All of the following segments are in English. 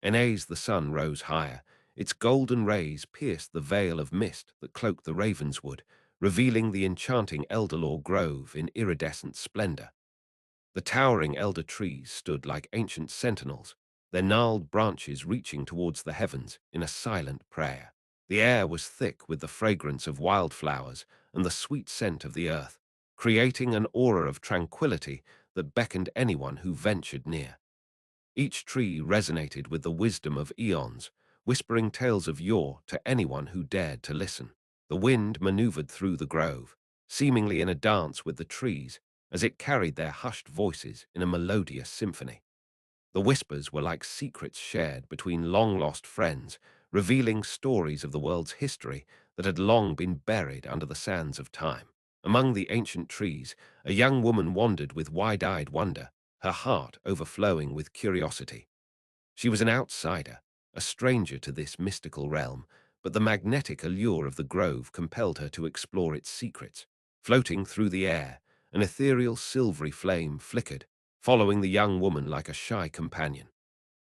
Enays the sun rose higher. Its golden rays pierced the veil of mist that cloaked the ravenswood, revealing the enchanting Elderlore grove in iridescent splendor. The towering elder trees stood like ancient sentinels, their gnarled branches reaching towards the heavens in a silent prayer. The air was thick with the fragrance of wildflowers and the sweet scent of the earth, creating an aura of tranquility that beckoned anyone who ventured near. Each tree resonated with the wisdom of eons, whispering tales of yore to anyone who dared to listen. The wind maneuvered through the grove, seemingly in a dance with the trees, as it carried their hushed voices in a melodious symphony. The whispers were like secrets shared between long-lost friends, revealing stories of the world's history that had long been buried under the sands of time. Among the ancient trees, a young woman wandered with wide-eyed wonder, her heart overflowing with curiosity. She was an outsider, a stranger to this mystical realm, but the magnetic allure of the grove compelled her to explore its secrets. Floating through the air, an ethereal silvery flame flickered, following the young woman like a shy companion.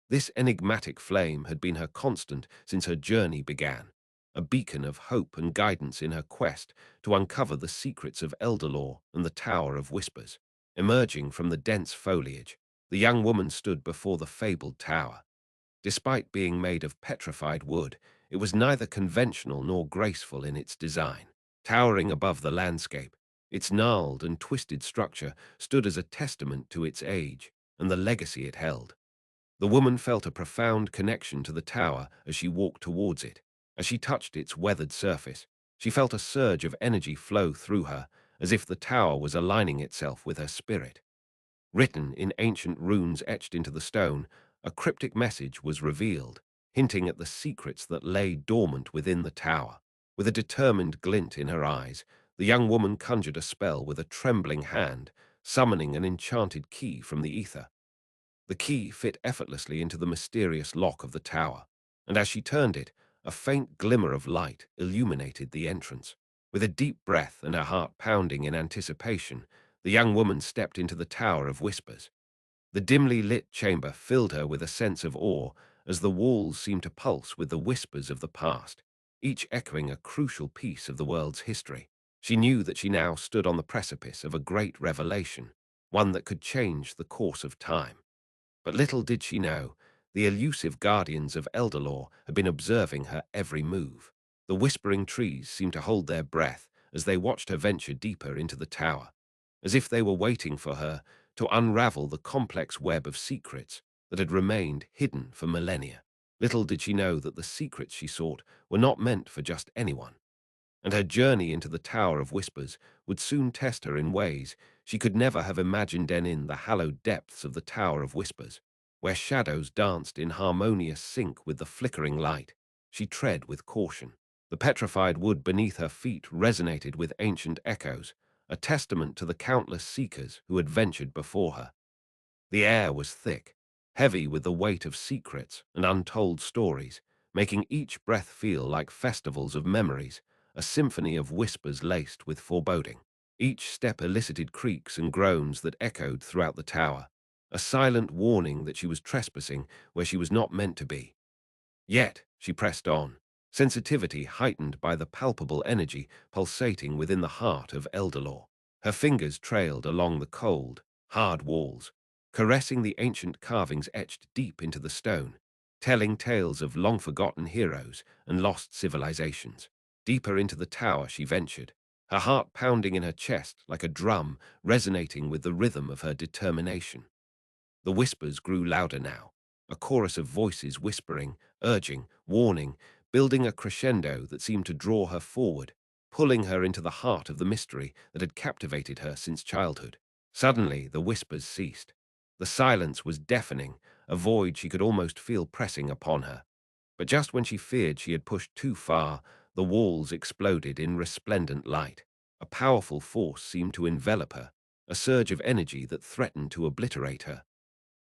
This enigmatic flame had been her constant since her journey began, a beacon of hope and guidance in her quest to uncover the secrets of Elderlore and the Tower of Whispers. Emerging from the dense foliage, the young woman stood before the fabled tower. Despite being made of petrified wood, it was neither conventional nor graceful in its design. Towering above the landscape, its gnarled and twisted structure stood as a testament to its age and the legacy it held. The woman felt a profound connection to the tower as she walked towards it. As she touched its weathered surface, she felt a surge of energy flow through her, as if the tower was aligning itself with her spirit. Written in ancient runes etched into the stone, a cryptic message was revealed, hinting at the secrets that lay dormant within the tower. With a determined glint in her eyes, the young woman conjured a spell with a trembling hand, summoning an enchanted key from the ether. The key fit effortlessly into the mysterious lock of the tower, and as she turned it, a faint glimmer of light illuminated the entrance. With a deep breath and her heart pounding in anticipation, the young woman stepped into the Tower of Whispers. The dimly lit chamber filled her with a sense of awe as the walls seemed to pulse with the whispers of the past, each echoing a crucial piece of the world's history. She knew that she now stood on the precipice of a great revelation, one that could change the course of time. But little did she know, the elusive guardians of Elderlore had been observing her every move. The whispering trees seemed to hold their breath as they watched her venture deeper into the tower, as if they were waiting for her to unravel the complex web of secrets that had remained hidden for millennia. Little did she know that the secrets she sought were not meant for just anyone, and her journey into the Tower of Whispers would soon test her in ways she could never have imagined. In the hallowed depths of the Tower of Whispers, where shadows danced in harmonious sync with the flickering light, she tread with caution. The petrified wood beneath her feet resonated with ancient echoes, a testament to the countless seekers who had ventured before her. The air was thick, heavy with the weight of secrets and untold stories, making each breath feel like festivals of memories, a symphony of whispers laced with foreboding. Each step elicited creaks and groans that echoed throughout the tower, a silent warning that she was trespassing where she was not meant to be. Yet she pressed on, sensitivity heightened by the palpable energy pulsating within the heart of Elderlore. Her fingers trailed along the cold, hard walls, caressing the ancient carvings etched deep into the stone, telling tales of long-forgotten heroes and lost civilizations. Deeper into the tower she ventured, her heart pounding in her chest like a drum resonating with the rhythm of her determination. The whispers grew louder now, a chorus of voices whispering, urging, warning, building a crescendo that seemed to draw her forward, pulling her into the heart of the mystery that had captivated her since childhood. Suddenly, the whispers ceased. The silence was deafening, a void she could almost feel pressing upon her. But just when she feared she had pushed too far, the walls exploded in resplendent light. A powerful force seemed to envelop her, a surge of energy that threatened to obliterate her.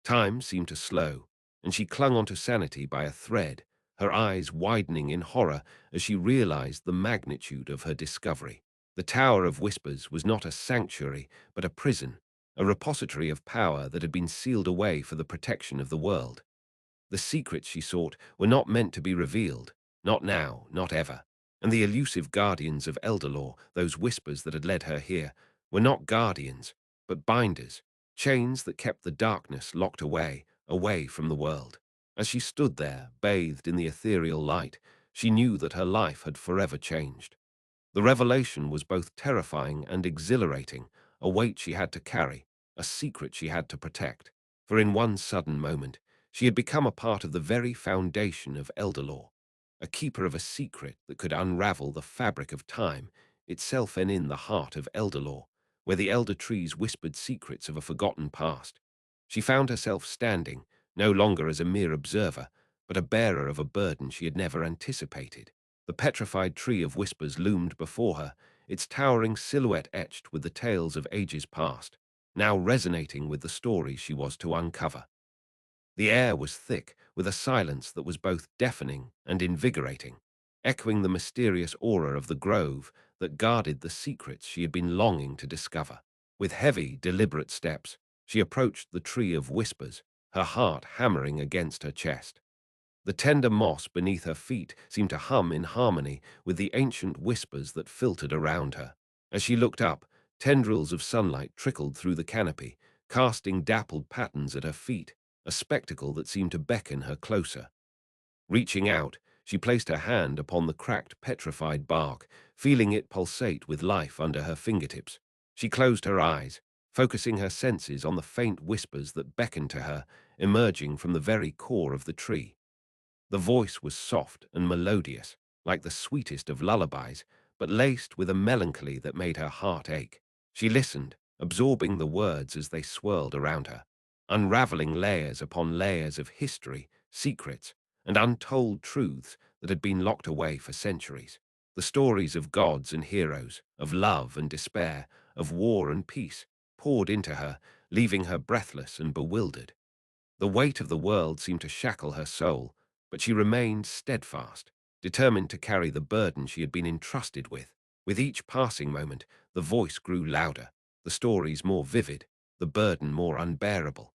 Time seemed to slow, and she clung onto sanity by a thread, her eyes widening in horror as she realized the magnitude of her discovery. The Tower of Whispers was not a sanctuary, but a prison, a repository of power that had been sealed away for the protection of the world. The secrets she sought were not meant to be revealed, not now, not ever. And the elusive guardians of Elderlore, those whispers that had led her here, were not guardians, but binders, chains that kept the darkness locked away, away from the world. As she stood there, bathed in the ethereal light, she knew that her life had forever changed. The revelation was both terrifying and exhilarating, a weight she had to carry, a secret she had to protect. For in one sudden moment, she had become a part of the very foundation of Elderlore, a keeper of a secret that could unravel the fabric of time, itself and in the heart of Elderlore, where the elder trees whispered secrets of a forgotten past. She found herself standing, no longer as a mere observer, but a bearer of a burden she had never anticipated. The petrified tree of whispers loomed before her, its towering silhouette etched with the tales of ages past, now resonating with the stories she was to uncover. The air was thick, with a silence that was both deafening and invigorating, echoing the mysterious aura of the grove that guarded the secrets she had been longing to discover. With heavy, deliberate steps, she approached the tree of whispers, her heart hammering against her chest. The tender moss beneath her feet seemed to hum in harmony with the ancient whispers that filtered around her. As she looked up, tendrils of sunlight trickled through the canopy, casting dappled patterns at her feet, a spectacle that seemed to beckon her closer. Reaching out, she placed her hand upon the cracked, petrified bark, feeling it pulsate with life under her fingertips. She closed her eyes, focusing her senses on the faint whispers that beckoned to her, emerging from the very core of the tree. The voice was soft and melodious, like the sweetest of lullabies, but laced with a melancholy that made her heart ache. She listened, absorbing the words as they swirled around her, unraveling layers upon layers of history, secrets, and untold truths that had been locked away for centuries. The stories of gods and heroes, of love and despair, of war and peace, poured into her, leaving her breathless and bewildered. The weight of the world seemed to shackle her soul, but she remained steadfast, determined to carry the burden she had been entrusted with. With each passing moment, the voice grew louder, the stories more vivid, the burden more unbearable.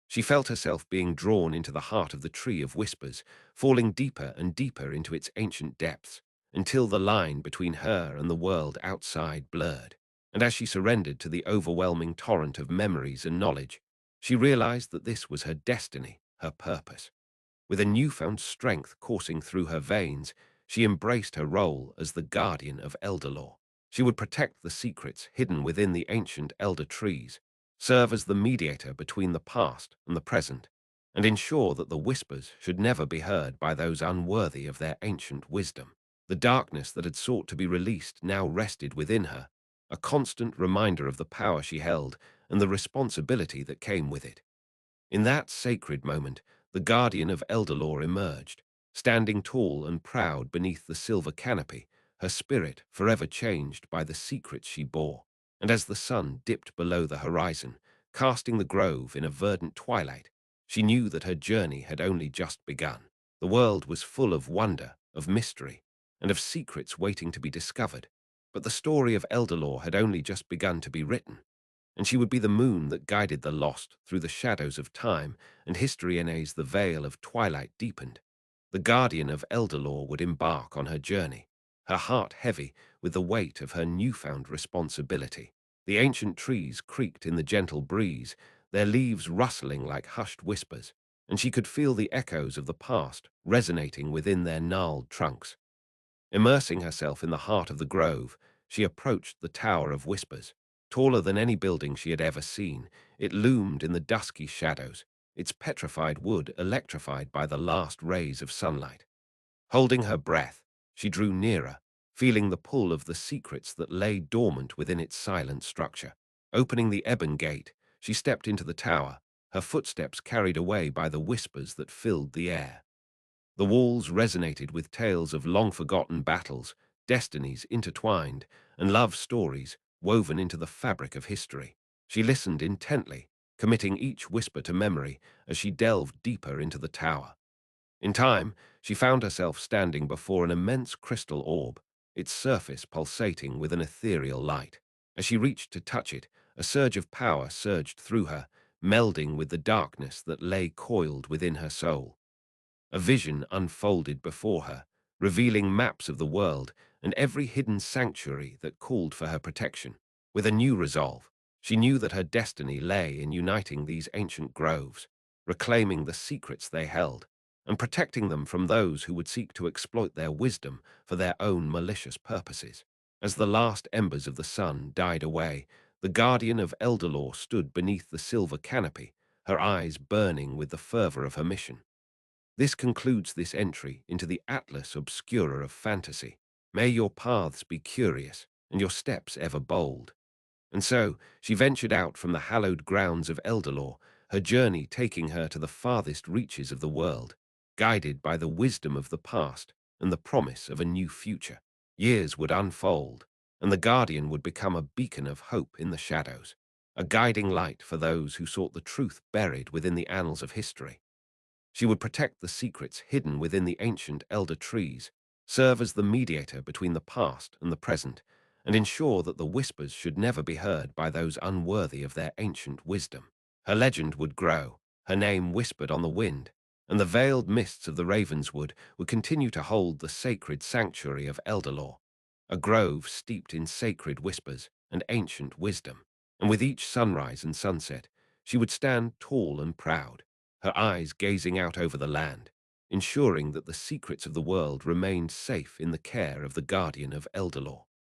She felt herself being drawn into the heart of the tree of whispers, falling deeper and deeper into its ancient depths, until the line between her and the world outside blurred. And as she surrendered to the overwhelming torrent of memories and knowledge, she realized that this was her destiny, her purpose. With a newfound strength coursing through her veins, she embraced her role as the guardian of Elderlore. She would protect the secrets hidden within the ancient elder trees, serve as the mediator between the past and the present, and ensure that the whispers should never be heard by those unworthy of their ancient wisdom. The darkness that had sought to be released now rested within her, a constant reminder of the power she held and the responsibility that came with it. In that sacred moment, the guardian of Elderlore emerged, standing tall and proud beneath the silver canopy, her spirit forever changed by the secrets she bore. And as the sun dipped below the horizon, casting the grove in a verdant twilight, she knew that her journey had only just begun. The world was full of wonder, of mystery, and of secrets waiting to be discovered. But the story of Elderlore had only just begun to be written, and she would be the moon that guided the lost through the shadows of time, and history as the veil of twilight deepened. The guardian of Elderlore would embark on her journey, her heart heavy with the weight of her newfound responsibility. The ancient trees creaked in the gentle breeze, their leaves rustling like hushed whispers, and she could feel the echoes of the past resonating within their gnarled trunks. Immersing herself in the heart of the grove, she approached the Tower of Whispers. Taller than any building she had ever seen, it loomed in the dusky shadows, its petrified wood electrified by the last rays of sunlight. Holding her breath, she drew nearer, feeling the pull of the secrets that lay dormant within its silent structure. Opening the ebon gate, she stepped into the tower, her footsteps carried away by the whispers that filled the air. The walls resonated with tales of long-forgotten battles, destinies intertwined, and love stories woven into the fabric of history. She listened intently, committing each whisper to memory as she delved deeper into the tower. In time, she found herself standing before an immense crystal orb, its surface pulsating with an ethereal light. As she reached to touch it, a surge of power surged through her, melding with the darkness that lay coiled within her soul. A vision unfolded before her, revealing maps of the world and every hidden sanctuary that called for her protection. With a new resolve, she knew that her destiny lay in uniting these ancient groves, reclaiming the secrets they held, and protecting them from those who would seek to exploit their wisdom for their own malicious purposes. As the last embers of the sun died away, the guardian of Elderlore stood beneath the silver canopy, her eyes burning with the fervor of her mission. This concludes this entry into the Atlas Obscura of fantasy. May your paths be curious and your steps ever bold. And so she ventured out from the hallowed grounds of Elderlore, her journey taking her to the farthest reaches of the world, guided by the wisdom of the past and the promise of a new future. Years would unfold, and the Guardian would become a beacon of hope in the shadows, a guiding light for those who sought the truth buried within the annals of history. She would protect the secrets hidden within the ancient elder trees, serve as the mediator between the past and the present, and ensure that the whispers should never be heard by those unworthy of their ancient wisdom. Her legend would grow, her name whispered on the wind, and the veiled mists of the Ravenswood would continue to hold the sacred sanctuary of Elderlore, a grove steeped in sacred whispers and ancient wisdom. And with each sunrise and sunset, she would stand tall and proud, her eyes gazing out over the land, ensuring that the secrets of the world remained safe in the care of the guardian of Elderlore.